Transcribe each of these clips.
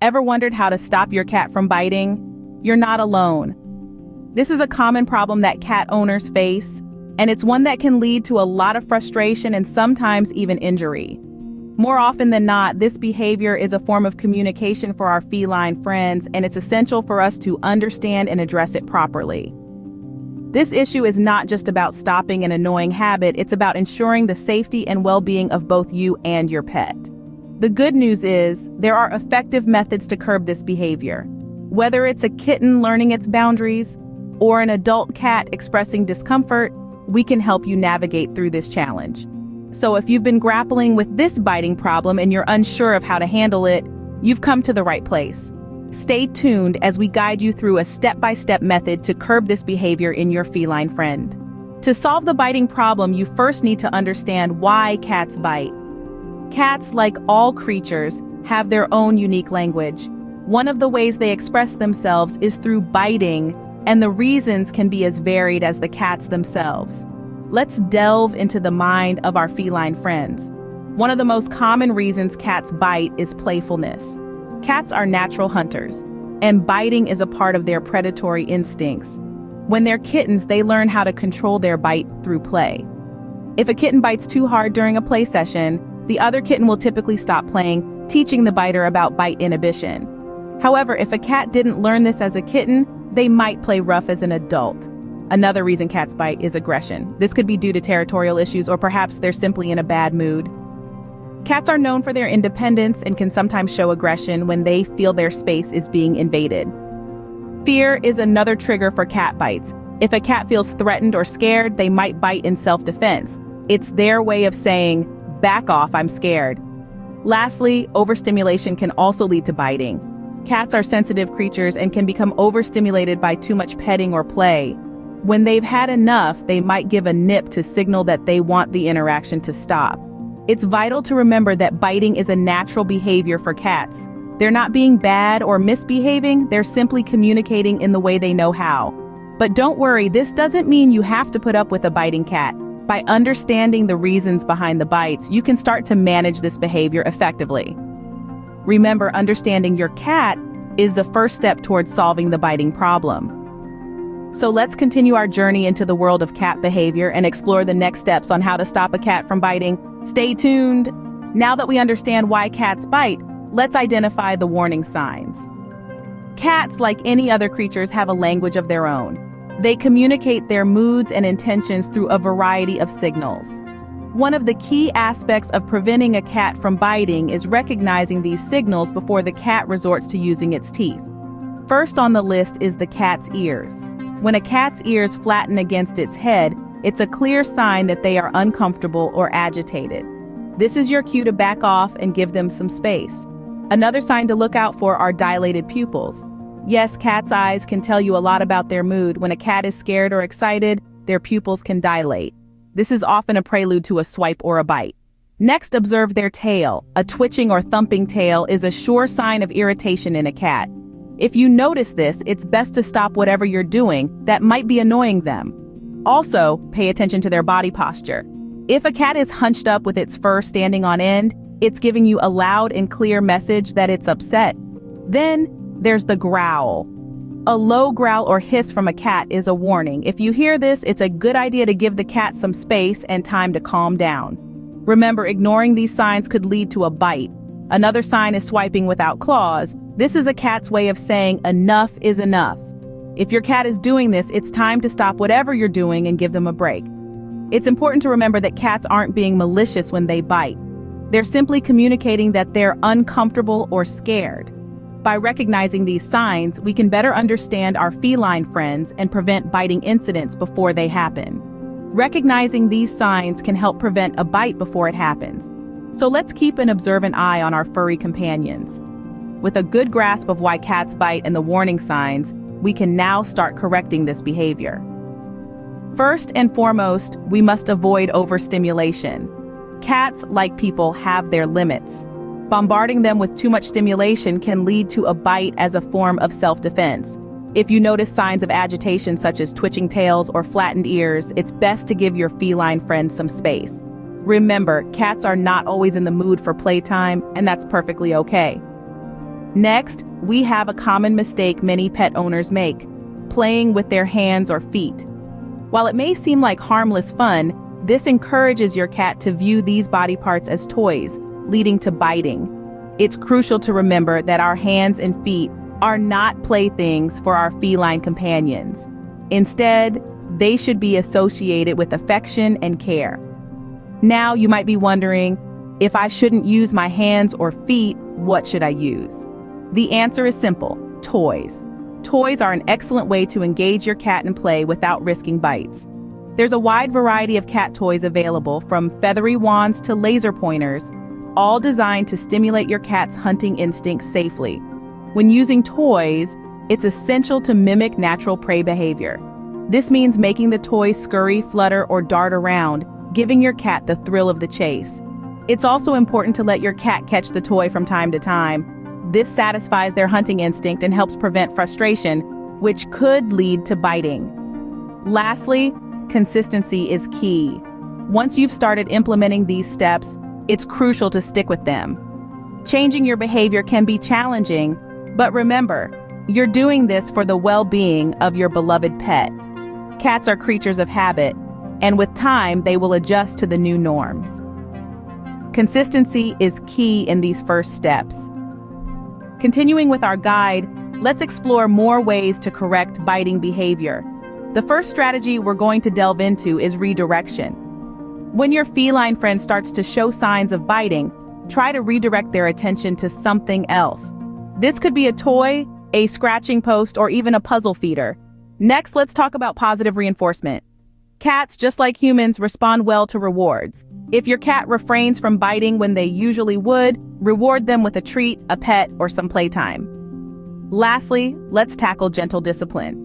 Ever wondered how to stop your cat from biting? You're not alone. This is a common problem that cat owners face, and it's one that can lead to a lot of frustration and sometimes even injury. More often than not, this behavior is a form of communication for our feline friends, and it's essential for us to understand and address it properly. This issue is not just about stopping an annoying habit, it's about ensuring the safety and well-being of both you and your pet. The good news is, there are effective methods to curb this behavior. Whether it's a kitten learning its boundaries or an adult cat expressing discomfort, we can help you navigate through this challenge. So if you've been grappling with this biting problem and you're unsure of how to handle it, you've come to the right place. Stay tuned as we guide you through a step-by-step method to curb this behavior in your feline friend. To solve the biting problem, you first need to understand why cats bite. Cats, like all creatures, have their own unique language. One of the ways they express themselves is through biting, and the reasons can be as varied as the cats themselves. Let's delve into the mind of our feline friends. One of the most common reasons cats bite is playfulness. Cats are natural hunters, and biting is a part of their predatory instincts. When they're kittens, they learn how to control their bite through play. If a kitten bites too hard during a play session, the other kitten will typically stop playing, teaching the biter about bite inhibition. However, if a cat didn't learn this as a kitten, they might play rough as an adult. Another reason cats bite is aggression. This could be due to territorial issues, or perhaps they're simply in a bad mood. Cats are known for their independence and can sometimes show aggression when they feel their space is being invaded. Fear is another trigger for cat bites. If a cat feels threatened or scared, they might bite in self-defense. It's their way of saying, "Back off, I'm scared." Lastly, overstimulation can also lead to biting. Cats are sensitive creatures and can become overstimulated by too much petting or play. When they've had enough, they might give a nip to signal that they want the interaction to stop. It's vital to remember that biting is a natural behavior for cats. They're not being bad or misbehaving, they're simply communicating in the way they know how. But don't worry, this doesn't mean you have to put up with a biting cat. By understanding the reasons behind the bites, you can start to manage this behavior effectively. Remember, understanding your cat is the first step towards solving the biting problem. So let's continue our journey into the world of cat behavior and explore the next steps on how to stop a cat from biting. Stay tuned! Now that we understand why cats bite, let's identify the warning signs. Cats, like any other creatures, have a language of their own. They communicate their moods and intentions through a variety of signals. One of the key aspects of preventing a cat from biting is recognizing these signals before the cat resorts to using its teeth. First on the list is the cat's ears. When a cat's ears flatten against its head, it's a clear sign that they are uncomfortable or agitated. This is your cue to back off and give them some space. Another sign to look out for are dilated pupils. Yes, cat's eyes can tell you a lot about their mood. When a cat is scared or excited, their pupils can dilate. This is often a prelude to a swipe or a bite. Next, observe their tail. A twitching or thumping tail is a sure sign of irritation in a cat. If you notice this, it's best to stop whatever you're doing that might be annoying them. Also, pay attention to their body posture. If a cat is hunched up with its fur standing on end, it's giving you a loud and clear message that it's upset. Then, there's the growl. A low growl or hiss from a cat is a warning. If you hear this, it's a good idea to give the cat some space and time to calm down. Remember, ignoring these signs could lead to a bite. Another sign is swiping without claws. This is a cat's way of saying enough is enough. If your cat is doing this, it's time to stop whatever you're doing and give them a break. It's important to remember that cats aren't being malicious when they bite. They're simply communicating that they're uncomfortable or scared. By recognizing these signs, we can better understand our feline friends and prevent biting incidents before they happen. Recognizing these signs can help prevent a bite before it happens. So let's keep an observant eye on our furry companions. With a good grasp of why cats bite and the warning signs, we can now start correcting this behavior. First and foremost, we must avoid overstimulation. Cats, like people, have their limits. Bombarding them with too much stimulation can lead to a bite as a form of self-defense. If you notice signs of agitation such as twitching tails or flattened ears, it's best to give your feline friend some space. Remember, cats are not always in the mood for playtime, and that's perfectly okay. Next, we have a common mistake many pet owners make: playing with their hands or feet. While it may seem like harmless fun, this encourages your cat to view these body parts as toys, leading to biting. It's crucial to remember that our hands and feet are not playthings for our feline companions. Instead, they should be associated with affection and care. Now you might be wondering, if I shouldn't use my hands or feet, what should I use? The answer is simple: toys. Toys are an excellent way to engage your cat in play without risking bites. There's a wide variety of cat toys available, from feathery wands to laser pointers, all designed to stimulate your cat's hunting instincts safely. When using toys, it's essential to mimic natural prey behavior. This means making the toy scurry, flutter, or dart around, giving your cat the thrill of the chase. It's also important to let your cat catch the toy from time to time. This satisfies their hunting instinct and helps prevent frustration, which could lead to biting. Lastly, consistency is key. Once you've started implementing these steps, it's crucial to stick with them. Changing your behavior can be challenging, but remember, you're doing this for the well-being of your beloved pet. Cats are creatures of habit, and with time, they will adjust to the new norms. Consistency is key in these first steps. Continuing with our guide, let's explore more ways to correct biting behavior. The first strategy we're going to delve into is redirection. When your feline friend starts to show signs of biting, try to redirect their attention to something else. This could be a toy, a scratching post, or even a puzzle feeder. Next, let's talk about positive reinforcement. Cats, just like humans, respond well to rewards. If your cat refrains from biting when they usually would, reward them with a treat, a pet, or some playtime. Lastly, let's tackle gentle discipline.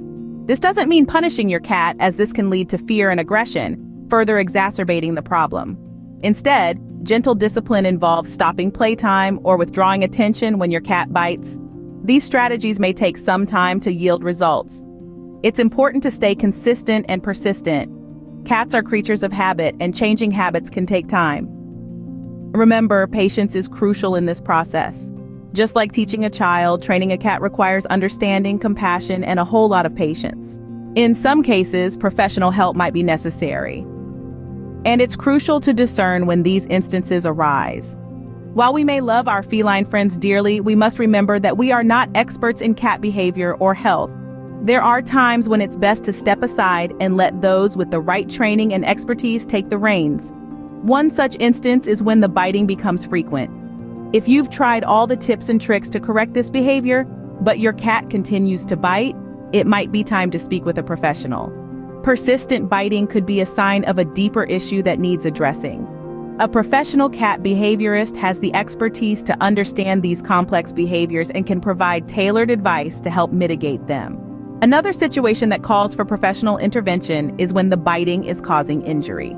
This doesn't mean punishing your cat, as this can lead to fear and aggression, further exacerbating the problem. Instead, gentle discipline involves stopping playtime or withdrawing attention when your cat bites. These strategies may take some time to yield results. It's important to stay consistent and persistent. Cats are creatures of habit, and changing habits can take time. Remember, patience is crucial in this process. Just like teaching a child, training a cat requires understanding, compassion, and a whole lot of patience. In some cases, professional help might be necessary. And it's crucial to discern when these instances arise. While we may love our feline friends dearly, we must remember that we are not experts in cat behavior or health. There are times when it's best to step aside and let those with the right training and expertise take the reins. One such instance is when the biting becomes frequent. If you've tried all the tips and tricks to correct this behavior, but your cat continues to bite, it might be time to speak with a professional. Persistent biting could be a sign of a deeper issue that needs addressing. A professional cat behaviorist has the expertise to understand these complex behaviors and can provide tailored advice to help mitigate them. Another situation that calls for professional intervention is when the biting is causing injury.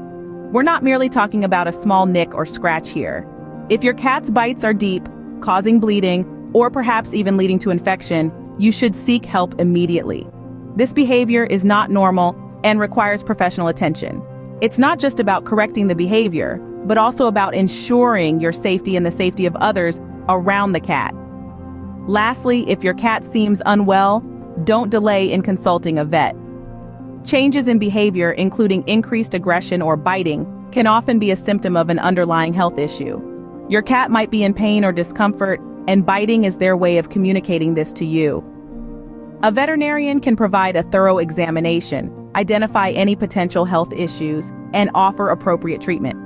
We're not merely talking about a small nick or scratch here. If your cat's bites are deep, causing bleeding, or perhaps even leading to infection, you should seek help immediately. This behavior is not normal and requires professional attention. It's not just about correcting the behavior, but also about ensuring your safety and the safety of others around the cat. Lastly, if your cat seems unwell, don't delay in consulting a vet. Changes in behavior, including increased aggression or biting, can often be a symptom of an underlying health issue. Your cat might be in pain or discomfort, and biting is their way of communicating this to you. A veterinarian can provide a thorough examination, identify any potential health issues, and offer appropriate treatment.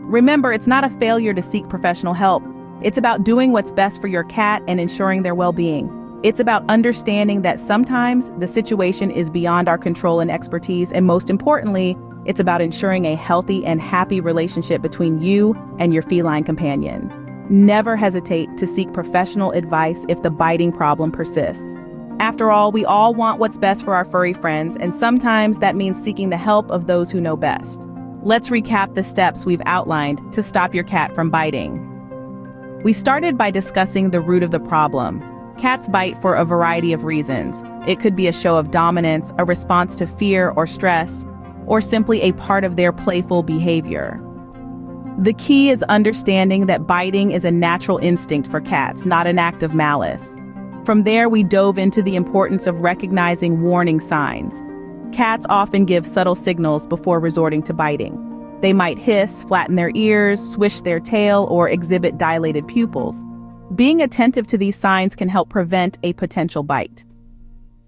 Remember, it's not a failure to seek professional help. It's about doing what's best for your cat and ensuring their well-being. It's about understanding that sometimes the situation is beyond our control and expertise, and most importantly, it's about ensuring a healthy and happy relationship between you and your feline companion. Never hesitate to seek professional advice if the biting problem persists. After all, we all want what's best for our furry friends, and sometimes that means seeking the help of those who know best. Let's recap the steps we've outlined to stop your cat from biting. We started by discussing the root of the problem. Cats bite for a variety of reasons. It could be a show of dominance, a response to fear or stress, or simply a part of their playful behavior. The key is understanding that biting is a natural instinct for cats, not an act of malice. From there, we dove into the importance of recognizing warning signs. Cats often give subtle signals before resorting to biting. They might hiss, flatten their ears, swish their tail, or exhibit dilated pupils. Being attentive to these signs can help prevent a potential bite.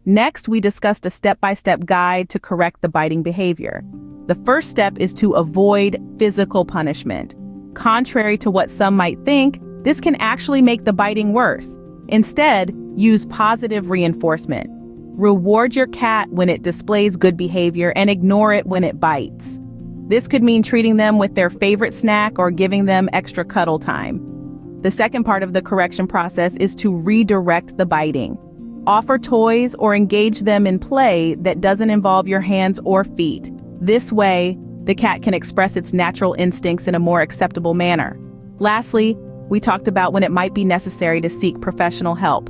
Next, we discussed a step-by-step guide to correct the biting behavior. The first step is to avoid physical punishment. Contrary to what some might think, this can actually make the biting worse. Instead, use positive reinforcement. Reward your cat when it displays good behavior and ignore it when it bites. This could mean treating them with their favorite snack or giving them extra cuddle time. The second part of the correction process is to redirect the biting. Offer toys or engage them in play that doesn't involve your hands or feet. This way, the cat can express its natural instincts in a more acceptable manner. Lastly, we talked about when it might be necessary to seek professional help.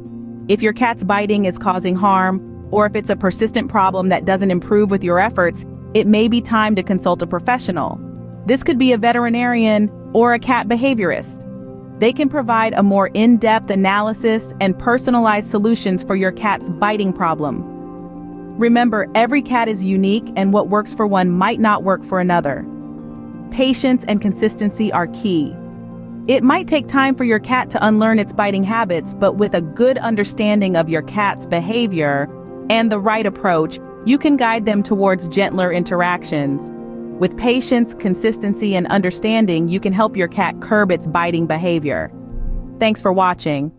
If your cat's biting is causing harm, or if it's a persistent problem that doesn't improve with your efforts, it may be time to consult a professional. This could be a veterinarian or a cat behaviorist. They can provide a more in-depth analysis and personalized solutions for your cat's biting problem. Remember, every cat is unique, and what works for one might not work for another. Patience and consistency are key. It might take time for your cat to unlearn its biting habits, but with a good understanding of your cat's behavior and the right approach, you can guide them towards gentler interactions. With patience, consistency, and understanding, you can help your cat curb its biting behavior. Thanks for watching.